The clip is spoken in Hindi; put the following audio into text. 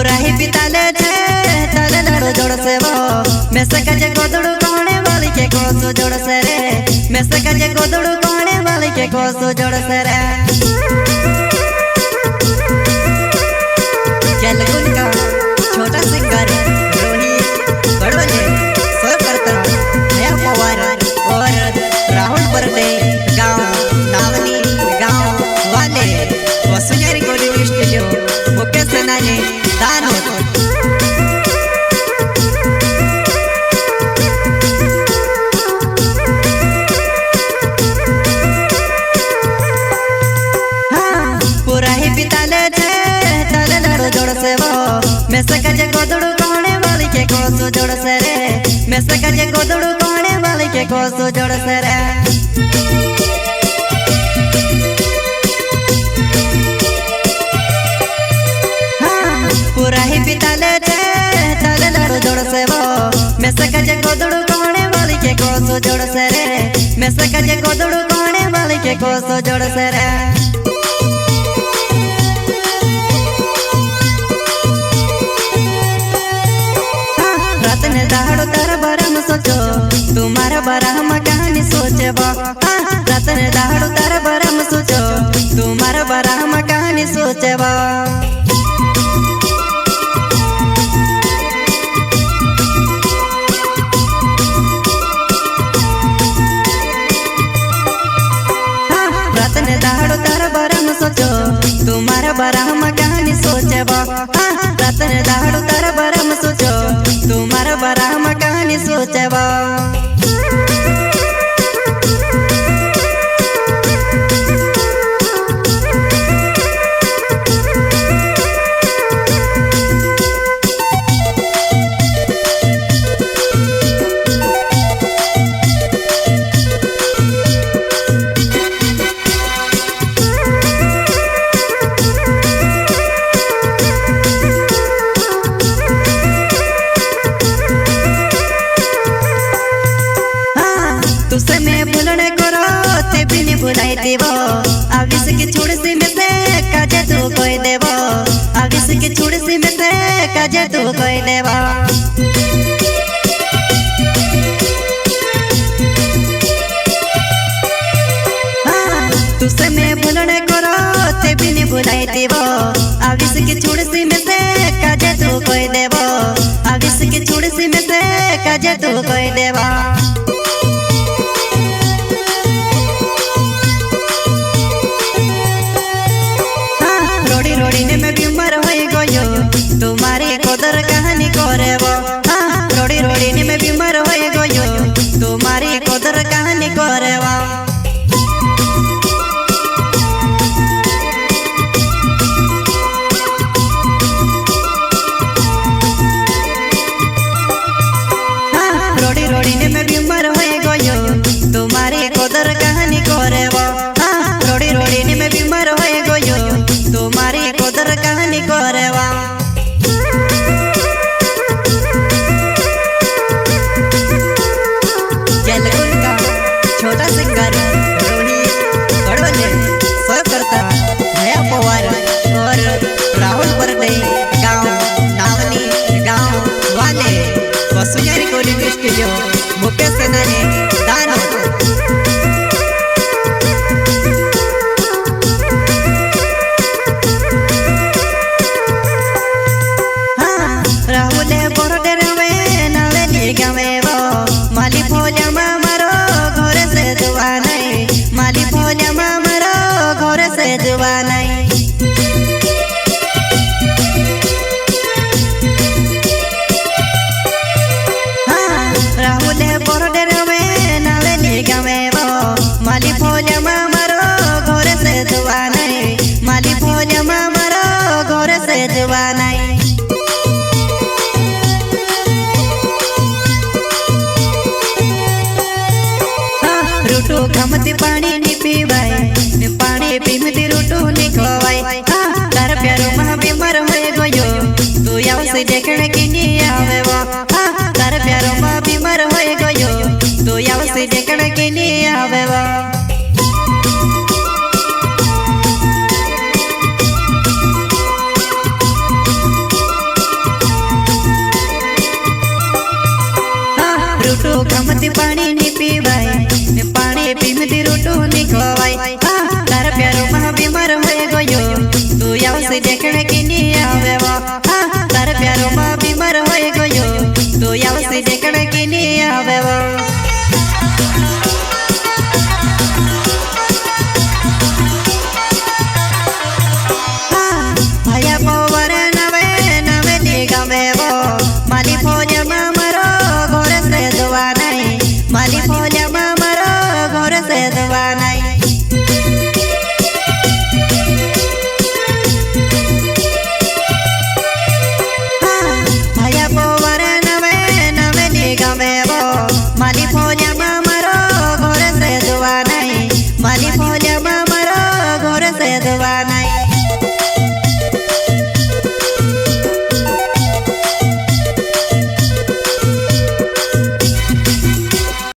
पूरा ही पिताले छे ताले लड़ो जोड़ से वो मैं सके गोदड़ू कोने वाली के कोसो जोड़ से रे मैं सके गोदड़ू कोने वाली के कोसो जोड़ से रे चल गुनका छोटा सिंगर रोहित बड़वले सो करता नया पवार और राहुल बरदे गांव नावनी गांव वाले वसुंधरा रिकॉर्डिंग स्टूडियो मुकेश सेनानी दानोद मैं सके गोदड़ू कोने वाली के कोसो जोड़ से रे मैं सके गोदड़ू कोने वाली के कोसो जोड़ से रे पूरा ही पिताले छे ताले लड़ो जोड़ से वो मैं सके गोदड़ू कोने वाली के कोसो जोड़ से रे मैं सके गोदड़ू कोने वाली के कोसो जोड़ से रे दाड़ो तारा बारा में सोचो तुम्हारा बारा हम कहानी सोचे बा रतन दाड़ो तारा बारा में सोचो तुम्हारा बारा हम कहानी सोचे बा रतन दाड़ो तारा बारा में सोचो तुम्हारा बारा हम कहानी सोचे बा रतन दाड़ो तारा बारा में सोचो तुम्हारा बारा हम कहानी सोचे बा तुसे मैं भूलने करो ते भी नहीं भुलाई देवो आविस की छोड़ सी में से काजे तू कोई देवो आविस की छोड़ सी में से काजे तू कोई देवो तुसे मैं भूलने करो ते भी नहीं भुलाई देवो आविस की छोड़ सी में से काजे तू कोई देवो आविस की छोड़ सी में से काजे तू कोई देवो रोड़ी ने मैं बीमार हो गयो तुम्हारी कदर कहानी करे वो रोड़ी रोड़ी ने मैं बीमार हो गयो तुम्हारी कदर कहानी करे वो रोड़ी रोड़ी ने मैं बीमार हो गयो तुम्हारी कदर कहानी करे वो रोड़ी रोड़ी ने मैं बीमार हो गयो तुम्हारी कदर कहानी करे वा चल गुनका छोटा सिंगर रोहित बड़वले सो करता नया पवार और राहुल बरदे गांव नावनी गांव वाले वसुंधरा रिकॉर्डिंग स्टूडियो मुकेश सेनानी दानोद माली भोजा मारो घर से दुआ नहीं माली भोजा मारो घर से दुआ नहीं राहुल बरडर में नाले गावे वो माली भोजा मारो घर से दुआ नहीं माली भोजा मारो घर से दुआ नहीं रूटू खमती पानी नी पीवाय पानी पीमती रूटू नी खवाय तार प्यारो महा बीमार हो गयो तू याव से देखने की नी आवे वो तार प्यारो महा बीमार हो गयो तू याव से देखने की नी आवे वो देखने की नहीं आवे वो तार प्यारो माँ बीमार हो गयो तो आवसे देखने की नहीं आवे वो।